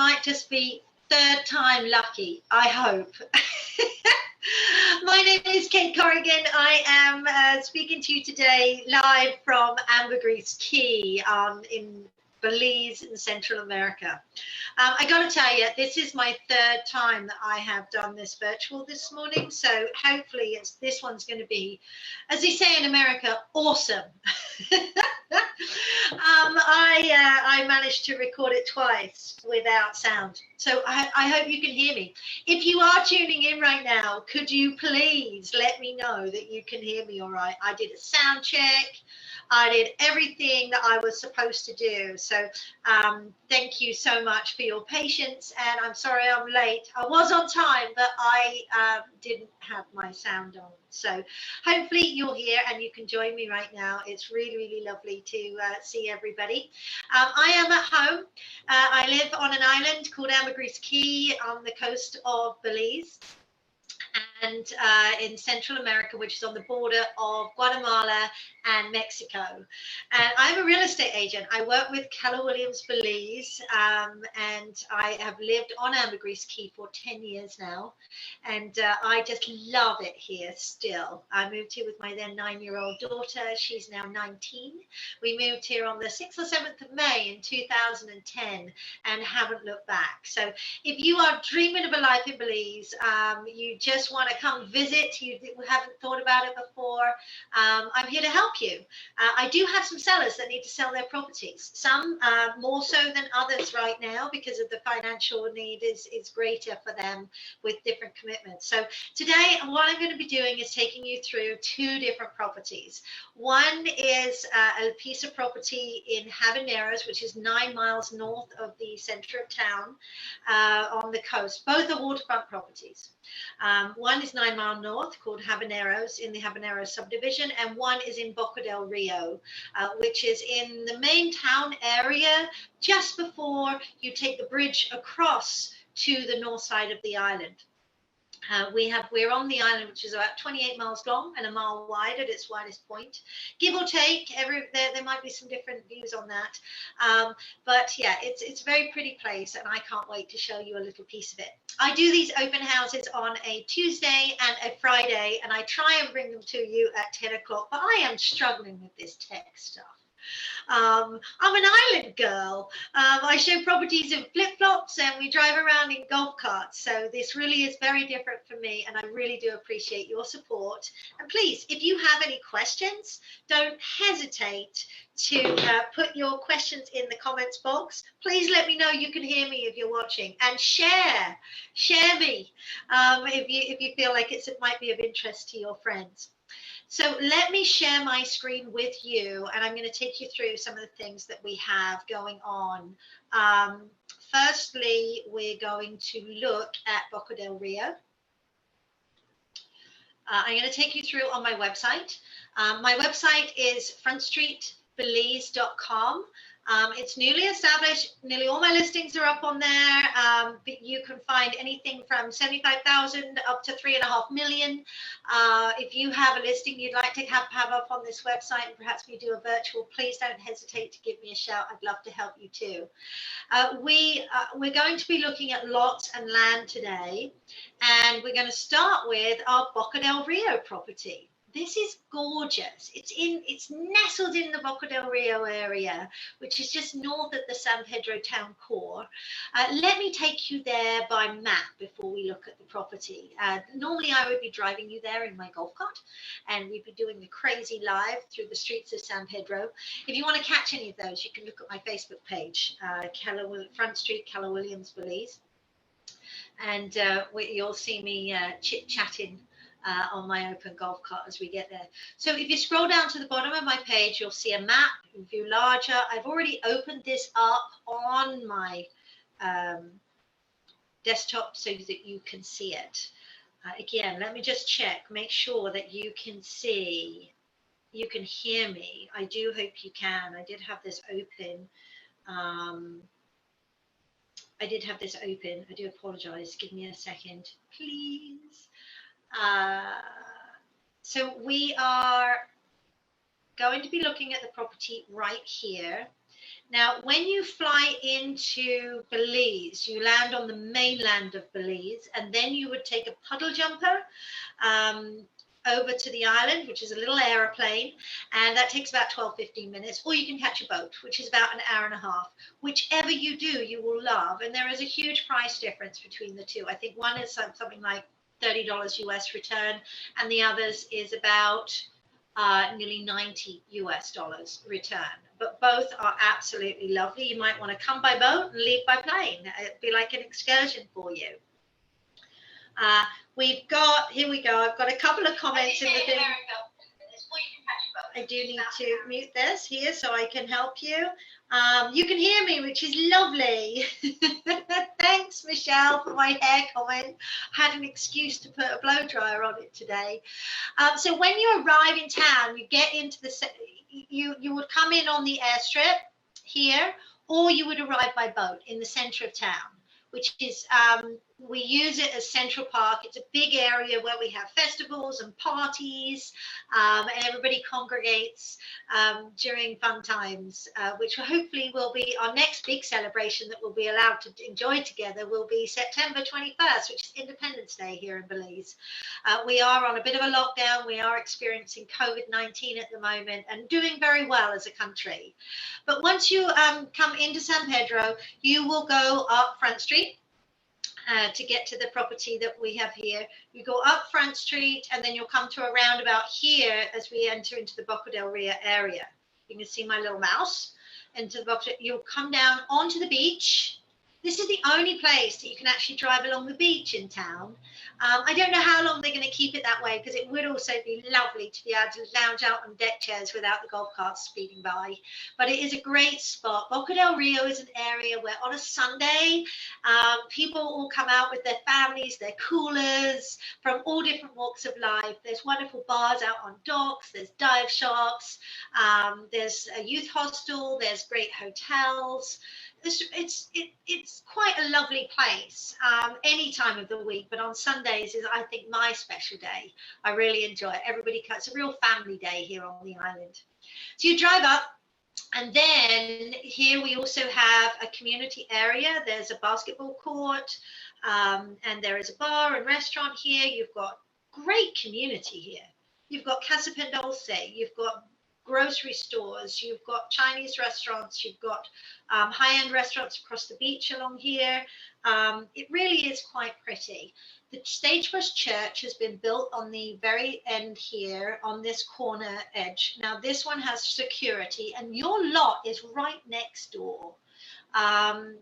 might just be third time lucky, I hope. My name is Kate Corrigan. I am speaking to you today live from Ambergris Caye in Belize in Central America. I got to tell you, this is my third time that I have done this virtual this morning, so hopefully this one's going to be, as they say in America, awesome. I managed to record it twice without sound, so I hope you can hear me. If you are tuning in right now, could you please let me know that you can hear me all right? I did a sound check. I did everything that I was supposed to do. So thank you so much for your patience. And I'm sorry I'm late. I was on time, but I didn't have my sound on. So hopefully you're here and you can join me right now. It's really, really lovely to see everybody. I am at home. I live on an island called Ambergris Caye on the coast of Belize, and in Central America, which is on the border of Guatemala and Mexico. And I'm a real estate agent. I work with Keller Belize, and I have lived on Ambergris Caye for 10 years now, and I just love it here still. I moved here with my then 9-year-old daughter. She's now 19. We moved here on the 6th or 7th of May in 2010 and haven't looked back. So if you are dreaming of a life in Belize, you just want to come visit, you haven't thought about it before, I'm here to help you. I do have some sellers that need to sell their properties, some more so than others right now because of the financial need is greater for them with different commitments. So today what I'm going to be doing is taking you through 2 different properties. One is a piece of property in Habaneros, which is 9 miles north of the center of town on the coast. Both are waterfront properties. One is 9 Mile North called Habaneros in the Habaneros subdivision, and one is in Boca Del Rio, which is in the main town area just before you take the bridge across to the north side of the island. We're on the island, which is about 28 miles long and a mile wide at its widest point, give or take. There might be some different views on that, but yeah, it's a very pretty place, and I can't wait to show you a little piece of it. I do these open houses on a Tuesday and a Friday, and I try and bring them to you at 10 o'clock, but I am struggling with this tech stuff. I'm an island girl. I show properties in flip-flops and we drive around in golf carts. So this really is very different for me, and I really do appreciate your support. And please, if you have any questions, don't hesitate to put your questions in the comments box. Please let me know you can hear me if you're watching, and share me if you feel like it might be of interest to your friends. So let me share my screen with you, and I'm going to take you through some of the things that we have going on. Firstly, we're going to look at Boca Del Rio. I'm going to take you through on my website. My website is frontstreetbelize.com. It's newly established. Nearly all my listings are up on there, but you can find anything from 75,000 up to 3.5 million. If you have a listing you'd like to have up on this website, and perhaps we do a virtual, please don't hesitate to give me a shout. I'd love to help you too. We're going to be looking at lots and land today, and we're going to start with our Boca Del Rio property. This is gorgeous. It's nestled in the Boca Del Rio area, which is just north of the San Pedro town core. Let me take you there by map before we look at the property. Normally I would be driving you there in my golf cart, and we'd be doing the crazy live through the streets of San Pedro. If you want to catch any of those, you can look at my Facebook page, Front Street Keller Williams Belize, and you'll see me chit-chatting on my open golf cart as we get there. So if you scroll down to the bottom of my page, you'll see a map, view larger. I've already opened this up on my desktop so that you can see it. Again, let me just check, make sure that you can see, you can hear me. I do hope you can. I did have this open. I do apologize. Give me a second, please. So we are going to be looking at the property right here, Now, when you fly into Belize, you land on the mainland of Belize, and then you would take a puddle jumper um, over to the island, which is a little aeroplane, and that takes about 12-15 minutes, or you can catch a boat, which is about an hour and a half. Whichever you do, you will love, and there is a huge price difference between the two. I think one is something like $30 US return, and the others is about nearly $90 US return. But both are absolutely lovely. You might want to come by boat and leave by plane. It'd be like an excursion for you. We've got, here we go. I've got a couple of comments in the thing. I do need to mute this here so I can help you. You can hear me, which is lovely. Thanks, Michelle, for my hair comment. I had an excuse to put a blow dryer on it today. So when you arrive in town, you get into the, you would come in on the airstrip here, or you would arrive by boat in the center of town, which is, we use it as Central Park. It's a big area where we have festivals and parties, and everybody congregates during fun times, which hopefully will be our next big celebration that we'll be allowed to enjoy together will be September 21st, which is Independence Day here in Belize. We are on a bit of a lockdown. We are experiencing COVID-19 at the moment and doing very well as a country. But once you come into San Pedro, you will go up Front Street. To get to the property that we have here. You go up Front Street and then you'll come to a roundabout here as we enter into the Boca Del Rio area. You can see my little mouse into the Boca. You'll come down onto the beach. This is the only place that you can actually drive along the beach in town. I don't know how long they're going to keep it that way, because it would also be lovely to be able to lounge out on deck chairs without the golf carts speeding by. But it is a great spot. Boca Del Rio is an area where on a Sunday, people will come out with their families, their coolers, from all different walks of life. There's wonderful bars out on docks, there's dive shops, there's a youth hostel, there's great hotels. It's quite a lovely place any time of the week, but on Sundays is, I think, my special day. I really enjoy it. It's a real family day here on the island. So you drive up, and then here we also have a community area. There's a basketball court, and there is a bar and restaurant here. You've got great community here. You've got Casa Pendolce, you've got grocery stores, you've got Chinese restaurants, you've got high-end restaurants across the beach along here. It really is quite pretty. The Sagebrush Church has been built on the very end here on this corner edge. Now this one has security, and your lot is right next door. Let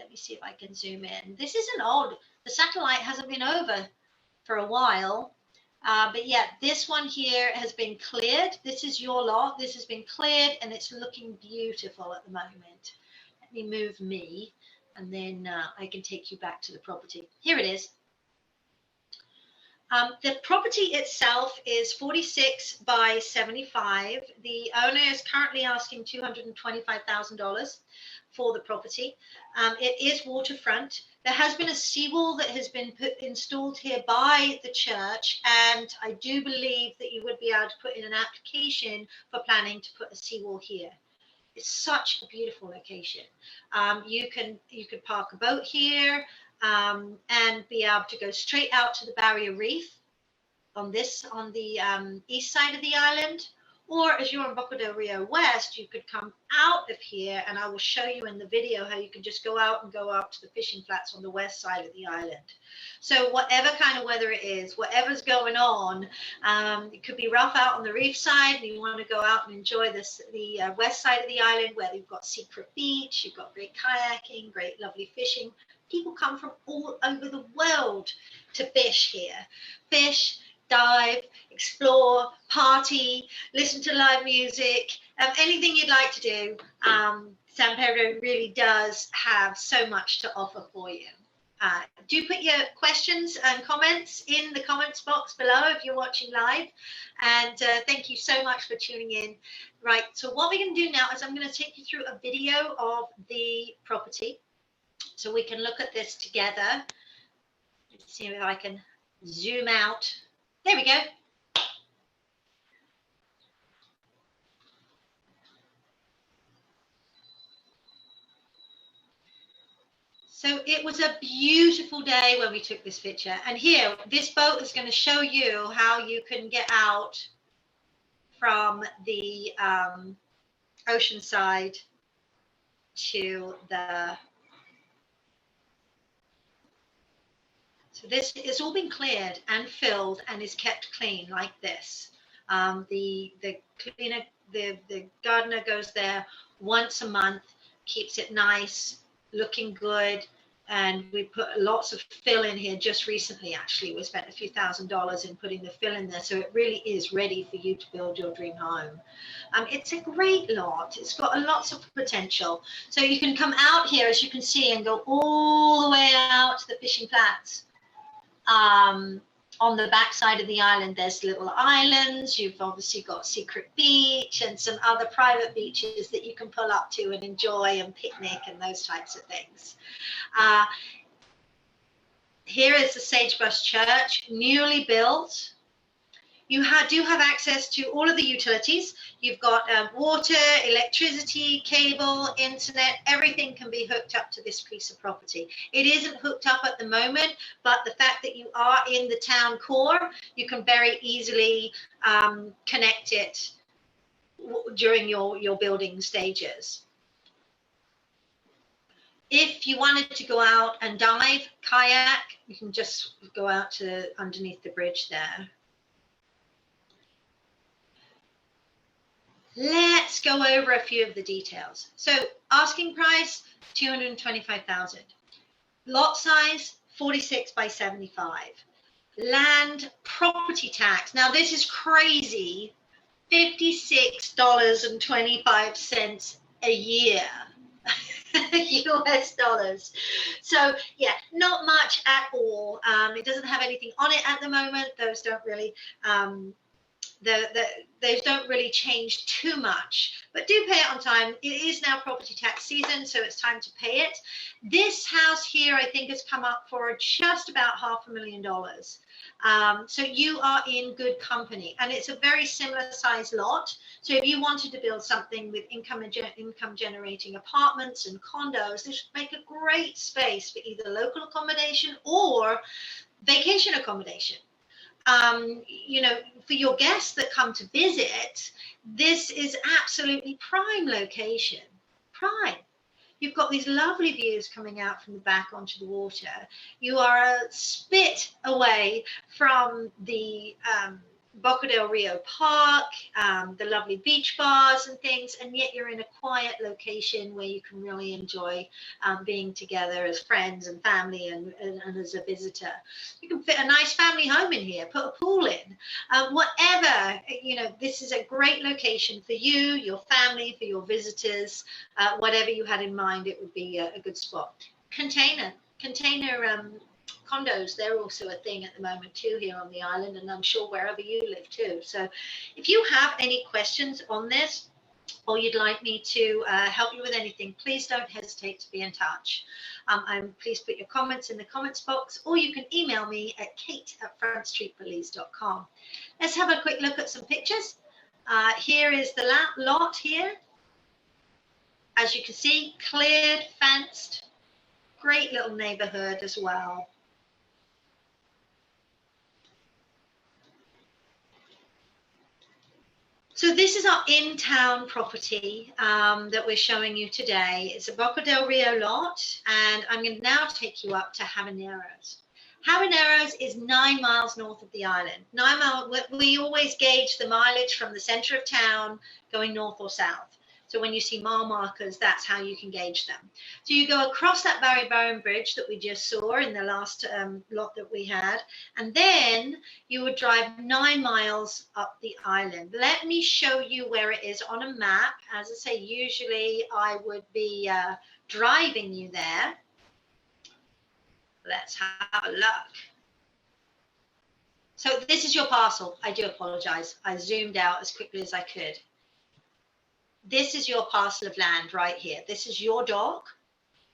me see if I can zoom in. This isn't old. The satellite hasn't been over for a while. But yeah, this one here has been cleared. This is your lot. This has been cleared and it's looking beautiful at the moment. Let me move me and then I can take you back to the property. Here it is. The property itself is 46 by 75. The owner is currently asking $225,000 for the property. It is waterfront. There has been a seawall that has been installed here by the church, and I do believe that you would be able to put in an application for planning to put a seawall here. It's such a beautiful location. You could park a boat here and be able to go straight out to the Barrier Reef on the east side of the island. Or as you're in Boca Del Rio West, you could come out of here, and I will show you in the video how you can just go out and go up to the fishing flats on the west side of the island. So whatever kind of weather it is, whatever's going on, it could be rough out on the reef side, and you want to go out and enjoy the west side of the island where you've got Secret Beach, you've got great kayaking, great lovely fishing. People come from all over the world to fish here. Fish, dive, explore, party, listen to live music, anything you'd like to do. San Pedro really does have so much to offer for you. Do put your questions and comments in the comments box below if you're watching live. And thank you so much for tuning in. Right, so what we're going to do now is I'm going to take you through a video of the property so we can look at this together. Let's see if I can zoom out. There we go. So it was a beautiful day when we took this picture. And here, this boat is going to show you how you can get out from the ocean side to the... So this has all been cleared and filled and is kept clean like this. The cleaner, the gardener goes there once a month, keeps it nice, looking good, and we put lots of fill in here just recently. Actually, we spent a few $1,000s in putting the fill in there, so it really is ready for you to build your dream home. It's a great lot. It's got lots of potential. So you can come out here, as you can see, and go all the way out to the fishing flats. On the back side of the island, there's little islands. You've obviously got Secret Beach and some other private beaches that you can pull up to and enjoy and picnic and those types of things. Here is the Sagebrush Church, newly built. You do have access to all of the utilities. You've got water, electricity, cable, internet, everything can be hooked up to this piece of property. It isn't hooked up at the moment, but the fact that you are in the town core, you can very easily connect it during your building stages. If you wanted to go out and dive, kayak, you can just go out to underneath the bridge there. Let's go over a few of the details. So asking price, $225,000. Lot size, 46 by 75. Land property tax. Now this is crazy. $56.25 a year. US dollars. So yeah, not much at all. It doesn't have anything on it at the moment. Those don't really they don't really change too much, but do pay it on time. It is now property tax season, so it's time to pay it. This house here, I think, has come up for just about $500,000. So you are in good company, and it's a very similar size lot. So if you wanted to build something with income generating apartments and condos, this would make a great space for either local accommodation or vacation accommodation. You know, for your guests that come to visit, this is absolutely prime location. Prime. You've got these lovely views coming out from the back onto the water. You are a spit away from the Boca Del Rio Park, the lovely beach bars and things, and yet you're in a quiet location where you can really enjoy being together as friends and family and as a visitor. You can fit a nice family home in here, put a pool in, whatever, you know, this is a great location for you, your family, for your visitors, whatever you had in mind, it would be a good spot. Container condos, they're also a thing at the moment too here on the island, and I'm sure wherever you live too. So if you have any questions on this, or you'd like me to help you with anything, please don't hesitate to be in touch. Please put your comments in the comments box, or you can email me at kate@frontstreetbelize.com. Let's have a quick look at some pictures. Here is the lot here. As you can see, cleared, fenced, great little neighborhood as well. So this is our in-town property that we're showing you today. It's a Boca Del Rio lot, and I'm going to now take you up to Habaneros. Habaneros is 9 miles north of the island. 9 miles, we always gauge the mileage from the center of town going north or south. So when you see mile markers, that's how you can gauge them. So you go across that Barry Bowen Bridge that we just saw in the last lot that we had, and then you would drive 9 miles up the island. Let me show you where it is on a map. As I say, usually I would be driving you there. Let's have a look. So this is your parcel. I do apologize. I zoomed out as quickly as I could. This is your parcel of land right here. This is your dock,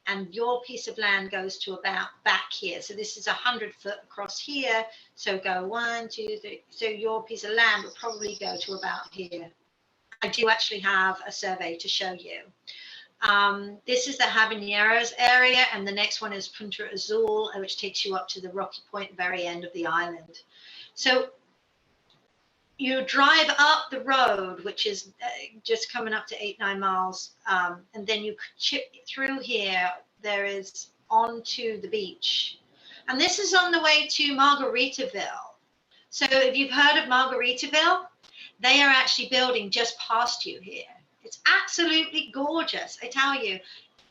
and your piece of land goes to about back here. So this is 100 foot across here. So go 1, 2, 3. So your piece of land will probably go to about here. I do actually have a survey to show you. This is the Habaneros area, and the next one is Punta Azul, which takes you up to the rocky point, very end of the island. So you drive up the road, which is just coming up to 8-9 miles, and then you chip through here. There is onto the beach, and this is on the way to Margaritaville. So if you've heard of Margaritaville, they are actually building just past you here. It's absolutely gorgeous, I tell you.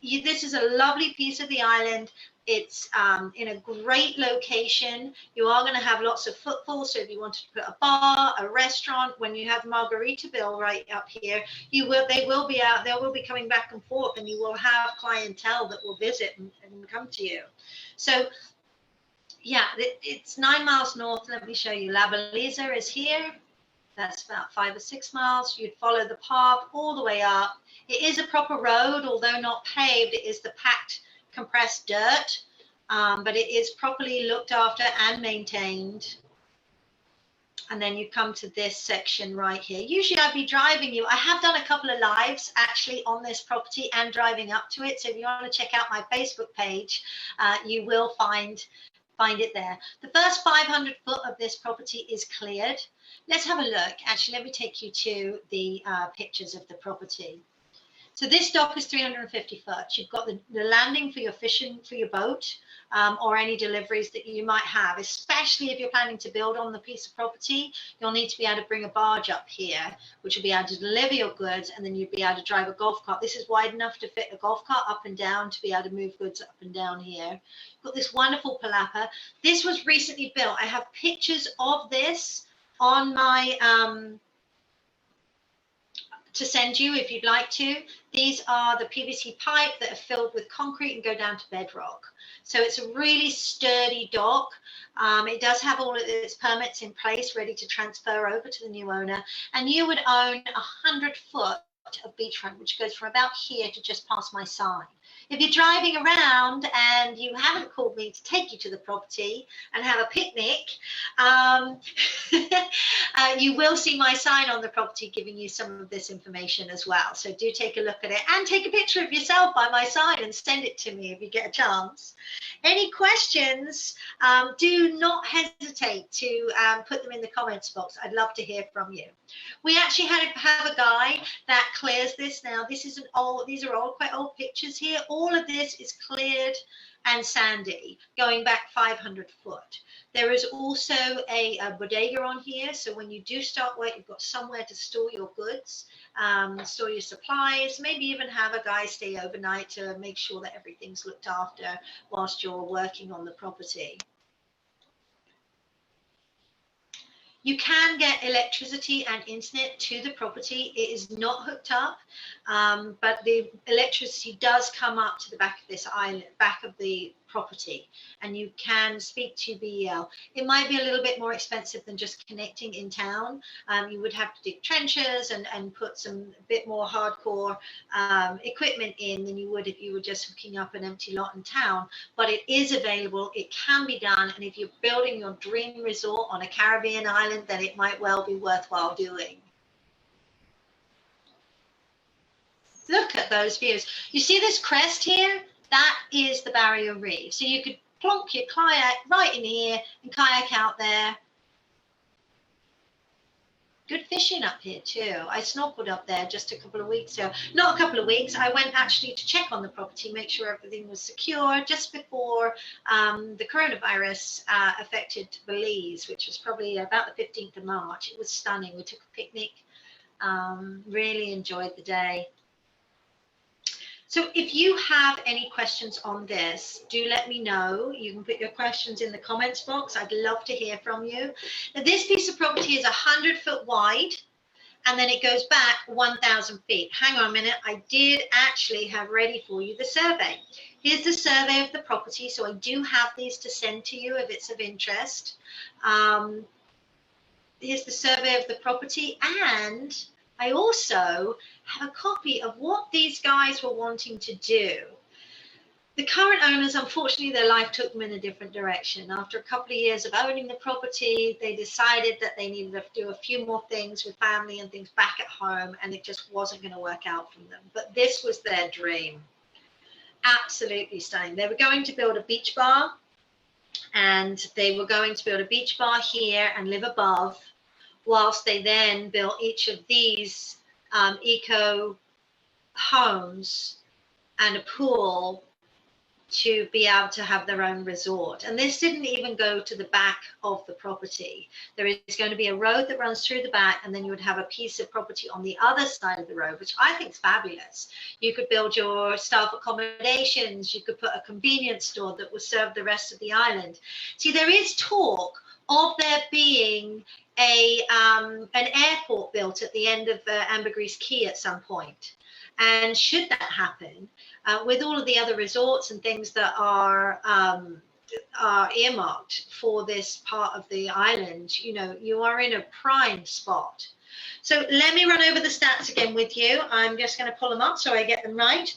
This is a lovely piece of the island. It's in a great location. You are going to have lots of footfall. So if you wanted to put a bar, a restaurant, when you have Margaritaville right up here, they will be out. They will be coming back and forth, and you will have clientele that will visit and come to you. So yeah, it's 9 miles north. Let me show you. La Belize is here. That's about 5 or 6 miles. You'd follow the path all the way up. It is a proper road, although not paved. It is the packed, compressed dirt, but it is properly looked after and maintained. And then you come to this section right here. Usually I'd be driving you. I have done a couple of lives actually on this property and driving up to it. So if you want to check out my Facebook page, you will find it there. The first 500 foot of this property is cleared. Let's have a look. Actually, let me take you to the pictures of the property. So this dock is 350 foot. You've got the landing for your fishing, for your boat, or any deliveries that you might have, especially if you're planning to build on the piece of property. You'll need to be able to bring a barge up here, which will be able to deliver your goods, and then you'd be able to drive a golf cart. This is wide enough to fit a golf cart up and down to be able to move goods up and down here. You've got this wonderful palapa. This was recently built. I have pictures of this on my to send you if you'd like to. These are the PVC pipe that are filled with concrete and go down to bedrock. So it's a really sturdy dock. It does have all of its permits in place, ready to transfer over to the new owner. And you would own 100 foot of beachfront, which goes from about here to just past my sign. If you're driving around and you haven't called me to take you to the property and have a picnic, you will see my sign on the property giving you some of this information as well. So do take a look at it and take a picture of yourself by my sign and send it to me if you get a chance. Any questions, do not hesitate to put them in the comments box. I'd love to hear from you. We actually have a guy that clears this now. These are all quite old pictures here. All of this is cleared and sandy, going back 500 foot. There is also a bodega on here, so when you do start work, you've got somewhere to store your goods, store your supplies, maybe even have a guy stay overnight to make sure that everything's looked after whilst you're working on the property. You can get electricity and internet to the property. It is not hooked up, but the electricity does come up to the back of this island, back of the property, and you can speak to BEL. It might be a little bit more expensive than just connecting in town. You would have to dig trenches and put some bit more hardcore equipment in than you would if you were just hooking up an empty lot in town, but it is available. It can be done, and if you're building your dream resort on a Caribbean island, then it might well be worthwhile doing. Look at those views. You see this crest here? That is the barrier reef. So you could plonk your kayak right in here and kayak out there. Good fishing up here too. I snorkeled up there just a couple of weeks ago. Not a couple of weeks. I went actually to check on the property, make sure everything was secure just before the coronavirus affected Belize, which was probably about the 15th of March. It was stunning. We took a picnic, really enjoyed the day. So if you have any questions on this, do let me know. You can put your questions in the comments box. I'd love to hear from you. Now, this piece of property is 100 foot wide, and then it goes back 1,000 feet. Hang on a minute. I did actually have ready for you the survey. Here's the survey of the property. So I do have these to send to you if it's of interest. Here's the survey of the property, and I also have a copy of what these guys were wanting to do. The current owners, unfortunately, their life took them in a different direction. After a couple of years of owning the property, they decided that they needed to do a few more things with family and things back at home, and it just wasn't going to work out for them. But this was their dream. Absolutely stunning. They were going to build a beach bar, and they were going to build a beach bar here and live above, whilst they then built each of these eco homes and a pool to be able to have their own resort. And this didn't even go to the back of the property. There is going to be a road that runs through the back, and then you would have a piece of property on the other side of the road, which I think is fabulous. You could build your staff accommodations, you could put a convenience store that will serve the rest of the island. See, there is talk of there being an airport built at the end of Ambergris Quay at some point. And should that happen, with all of the other resorts and things that are earmarked for this part of the island, you know, you are in a prime spot. So let me run over the stats again with you. I'm just going to pull them up so I get them right.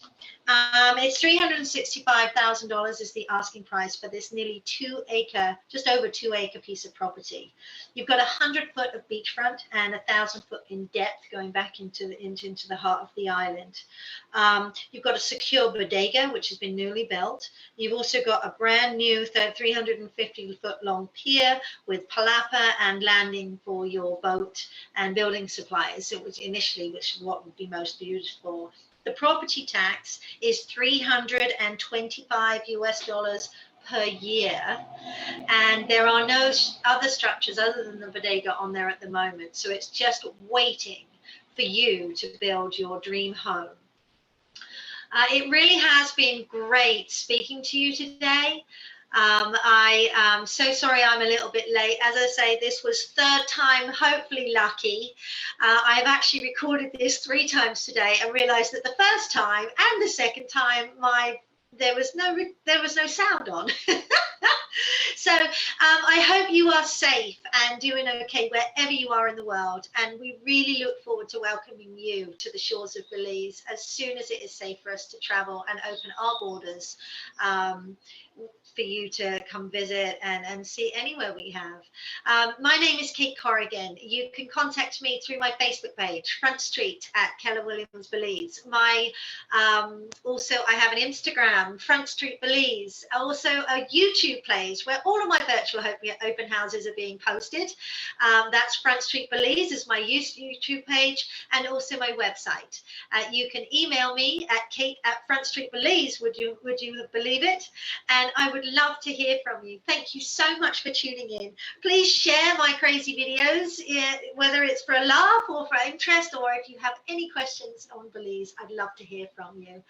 It's $365,000 is the asking price for this nearly 2 acre, just over 2 acre piece of property. You've got 100 foot of beachfront and 1,000 foot in depth going back into the heart of the island. You've got a secure bodega, which has been newly built. You've also got a brand new 350 foot long pier with palapa and landing for your boat and building supplies. It was initially, which is what would be most beautiful. The property tax is $325 US per year, and there are no other structures other than the bodega on there at the moment. So it's just waiting for you to build your dream home. It really has been great speaking to you today. I am so sorry I'm a little bit late. As I say, this was third time, hopefully lucky. I've actually recorded this 3 times today and realized that the first time and the second time there was no sound on. So I hope you are safe and doing okay wherever you are in the world, and we really look forward to welcoming you to the shores of Belize as soon as it is safe for us to travel and open our borders for you to come visit and see anywhere we have. My name is Kate Corrigan. You can contact me through my Facebook page, Front Street at Keller Williams Belize. Also, I have an Instagram, Front Street Belize. Also, a YouTube page where all of my virtual open houses are being posted. That's Front Street Belize is my YouTube page, and also my website. You can email me at kate@frontstreetbelize. Would you believe it? And I would love to hear from you. Thank you so much for tuning in. Please share my crazy videos, whether it's for a laugh or for interest, or if you have any questions on Belize, I'd love to hear from you.